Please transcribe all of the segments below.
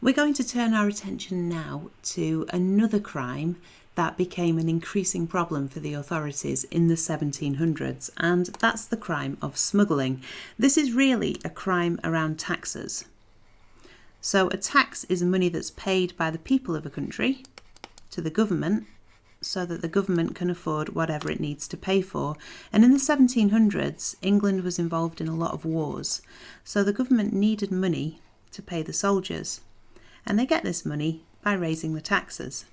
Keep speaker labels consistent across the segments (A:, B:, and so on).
A: We're going to turn our attention now to another crime that became an increasing problem for the authorities in the 1700s, and that's the crime of smuggling. This is really a crime around taxes. So a tax is money that's paid by the people of a country to the government so that the government can afford whatever it needs to pay for. And in the 1700s, England was involved in a lot of wars, so the government needed money to pay the soldiers. And they get this money by raising the taxes.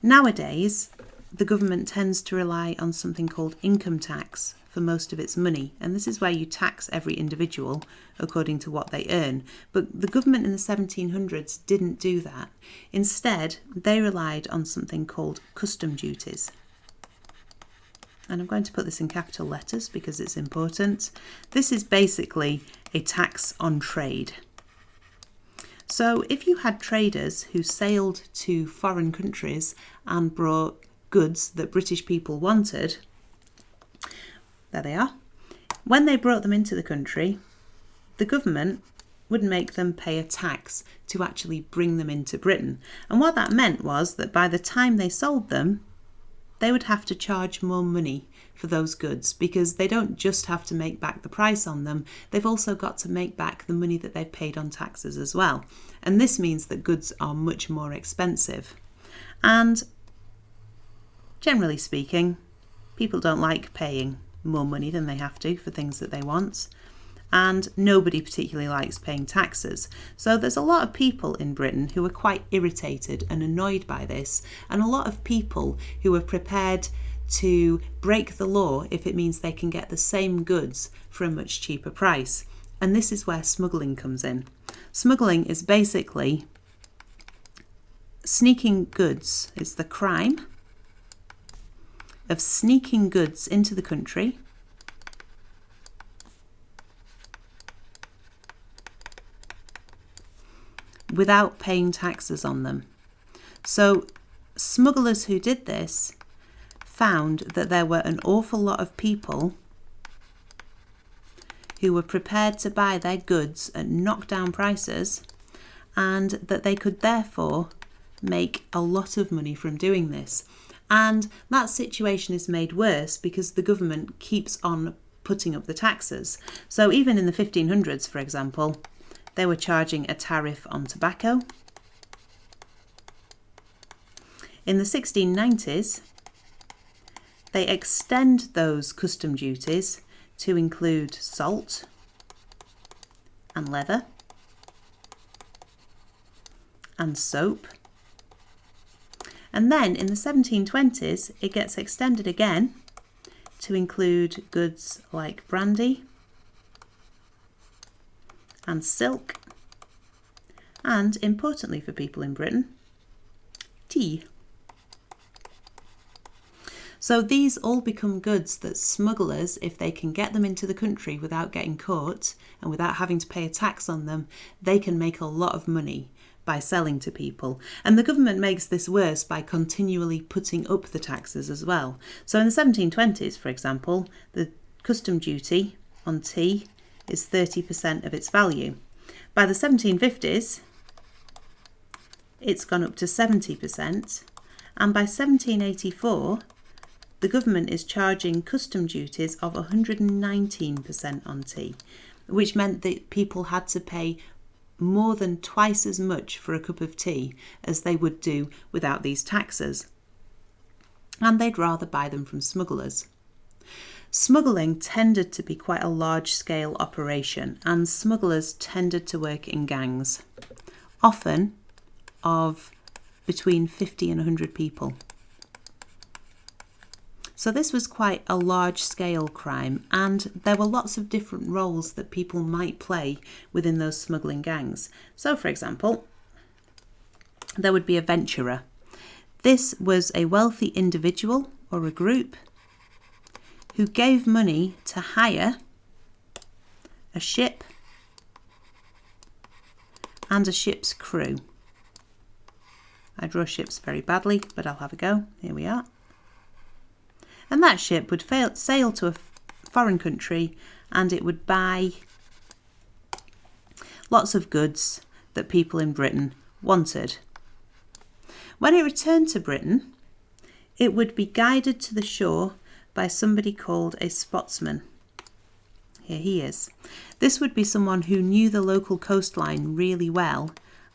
A: Nowadays, the government tends to rely on something called income tax for most of its money, and this is where you tax every individual according to what they earn. But the government in the 1700s didn't do that. Instead, they relied on something called custom duties. And I'm going to put this in capital letters because it's important. This is basically a tax on trade. So if you had traders who sailed to foreign countries and brought goods that British people wanted, there they are, when they brought them into the country, the government would make them pay a tax to actually bring them into Britain. And what that meant was that by the time they sold them, they would have to charge more money for those goods, because they don't just have to make back the price on them, they've also got to make back the money that they've paid on taxes as well. And this means that goods are much more expensive. And generally speaking, people don't like paying more money than they have to for things that they want. And nobody particularly likes paying taxes. So there's a lot of people in Britain who are quite irritated and annoyed by this, and a lot of people who are prepared to break the law if it means they can get the same goods for a much cheaper price. And this is where smuggling comes in. Smuggling is basically sneaking goods. It's the crime of sneaking goods into the country without paying taxes on them. So smugglers who did this found that there were an awful lot of people who were prepared to buy their goods at knockdown prices, and that they could therefore make a lot of money from doing this. And that situation is made worse because the government keeps on putting up the taxes. So even in the 1500s, for example, they were charging a tariff on tobacco. In the 1690s, they extend those custom duties to include salt and leather and soap. And then in the 1720s, it gets extended again to include goods like brandy and silk, and importantly for people in Britain, tea. So these all become goods that smugglers, if they can get them into the country without getting caught and without having to pay a tax on them, they can make a lot of money by selling to people. And the government makes this worse by continually putting up the taxes as well. So in the 1720s, for example, the custom duty on tea is 30% of its value. By the 1750s, it's gone up to 70%, and by 1784, the government is charging custom duties of 119% on tea, which meant that people had to pay more than twice as much for a cup of tea as they would do without these taxes. And they'd rather buy them from smugglers. Smuggling tended to be quite a large-scale operation, and smugglers tended to work in gangs, often of between 50 and 100 people. So this was quite a large-scale crime, and there were lots of different roles that people might play within those smuggling gangs. So, for example, there would be a venturer. This was a wealthy individual or a group who gave money to hire a ship and a ship's crew. I draw ships very badly, but I'll have a go. Here we are. And that ship would sail to a foreign country, and it would buy lots of goods that people in Britain wanted. When it returned to Britain, it would be guided to the shore by somebody called a spotsman. Here he is. This would be someone who knew the local coastline really well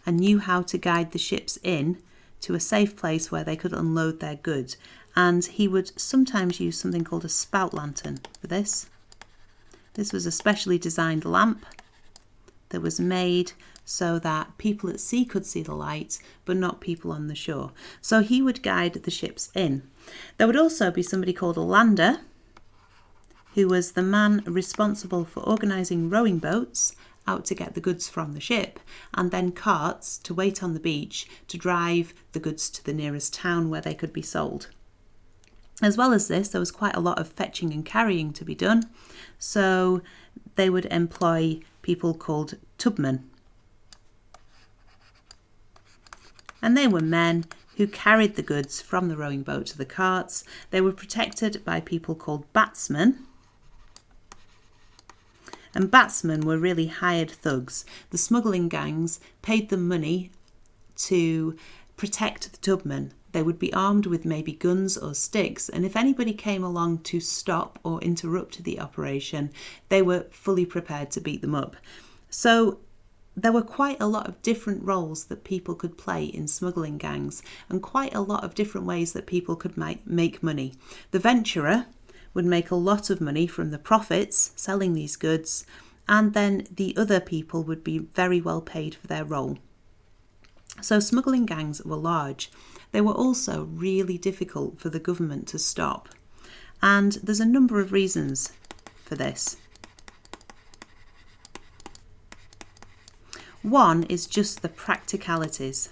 A: and knew how to guide the ships in to a safe place where they could unload their goods. And he would sometimes use something called a spout lantern for this. This was a specially designed lamp that was made so that people at sea could see the light, but not people on the shore. So he would guide the ships in. There would also be somebody called a lander, who was the man responsible for organising rowing boats out to get the goods from the ship, and then carts to wait on the beach to drive the goods to the nearest town where they could be sold. As well as this, there was quite a lot of fetching and carrying to be done, so they would employ people called tubmen. And they were men who carried the goods from the rowing boat to the carts. They were protected by people called batsmen. And batsmen were really hired thugs. The smuggling gangs paid them money to protect the tubmen. They would be armed with maybe guns or sticks, and if anybody came along to stop or interrupt the operation, they were fully prepared to beat them up. So there were quite a lot of different roles that people could play in smuggling gangs, and quite a lot of different ways that people could make money. The venturer would make a lot of money from the profits selling these goods, and then the other people would be very well paid for their role. So smuggling gangs were large. They were also really difficult for the government to stop, and there's a number of reasons for this. One is just the practicalities.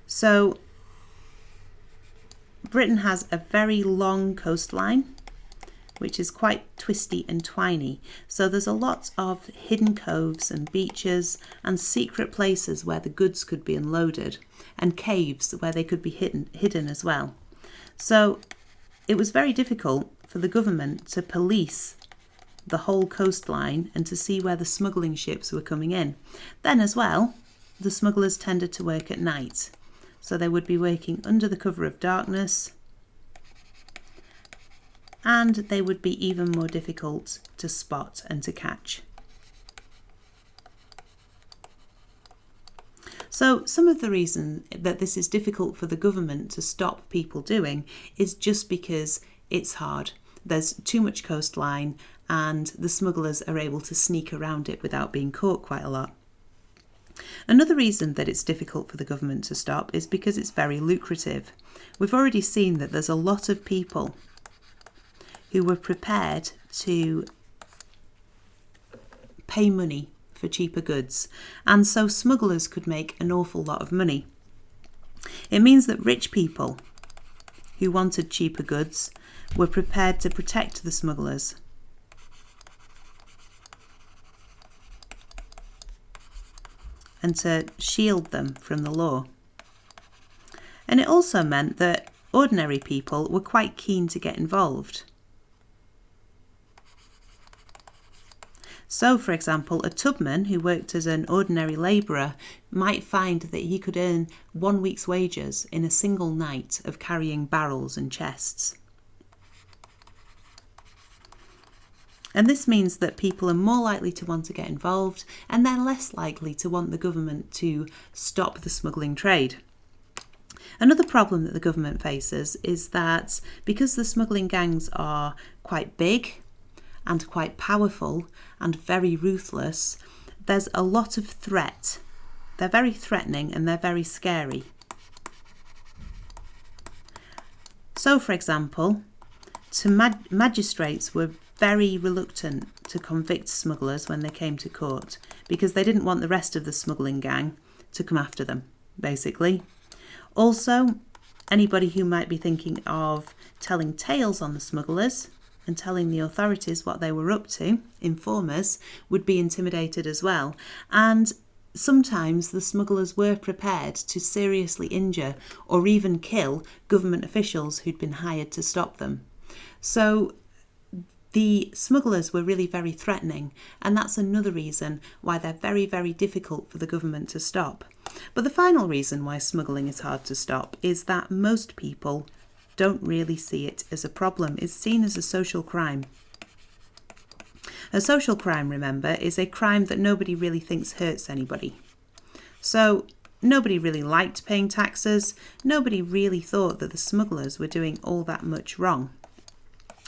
A: So Britain has a very long coastline, which is quite twisty and twiny. So there's a lot of hidden coves and beaches and secret places where the goods could be unloaded, and caves where they could be hidden as well. So it was very difficult for the government to police the whole coastline and to see where the smuggling ships were coming in. Then as well, the smugglers tended to work at night. So they would be working under the cover of darkness, and they would be even more difficult to spot and to catch. So some of the reason that this is difficult for the government to stop people doing is just because it's hard. There's too much coastline, and the smugglers are able to sneak around it without being caught quite a lot. Another reason that it's difficult for the government to stop is because it's very lucrative. We've already seen that there's a lot of people who were prepared to pay money for cheaper goods, and so smugglers could make an awful lot of money. It means that rich people who wanted cheaper goods were prepared to protect the smugglers. And to shield them from the law. And it also meant that ordinary people were quite keen to get involved. So, for example, a tubman who worked as an ordinary labourer might find that he could earn 1 week's wages in a single night of carrying barrels and chests. And this means that people are more likely to want to get involved, and they're less likely to want the government to stop the smuggling trade. Another problem that the government faces is that because the smuggling gangs are quite big and quite powerful and very ruthless, there's a lot of threat. They're very threatening and they're very scary. So, for example, magistrates were very reluctant to convict smugglers when they came to court because they didn't want the rest of the smuggling gang to come after them, basically. Also, anybody who might be thinking of telling tales on the smugglers and telling the authorities what they were up to, informers, would be intimidated as well. And sometimes the smugglers were prepared to seriously injure or even kill government officials who'd been hired to stop them. So The smugglers were really very threatening, and that's another reason why they're very, very difficult for the government to stop. But the final reason why smuggling is hard to stop is that most people don't really see it as a problem. It's seen as a social crime. A social crime, remember, is a crime that nobody really thinks hurts anybody. So nobody really liked paying taxes. Nobody really thought that the smugglers were doing all that much wrong.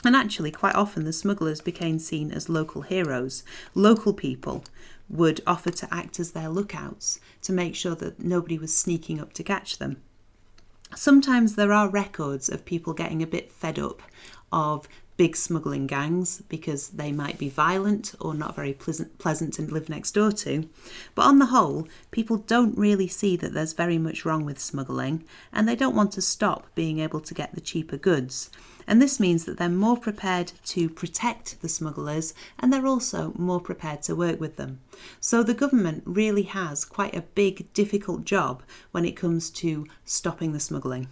A: And actually, quite often the smugglers became seen as local heroes. Local people would offer to act as their lookouts to make sure that nobody was sneaking up to catch them. Sometimes there are records of people getting a bit fed up of big smuggling gangs because they might be violent or not very pleasant to live next door to. But on the whole, people don't really see that there's very much wrong with smuggling, and they don't want to stop being able to get the cheaper goods. And this means that they're more prepared to protect the smugglers, and they're also more prepared to work with them. So the government really has quite a big, difficult job when it comes to stopping the smuggling.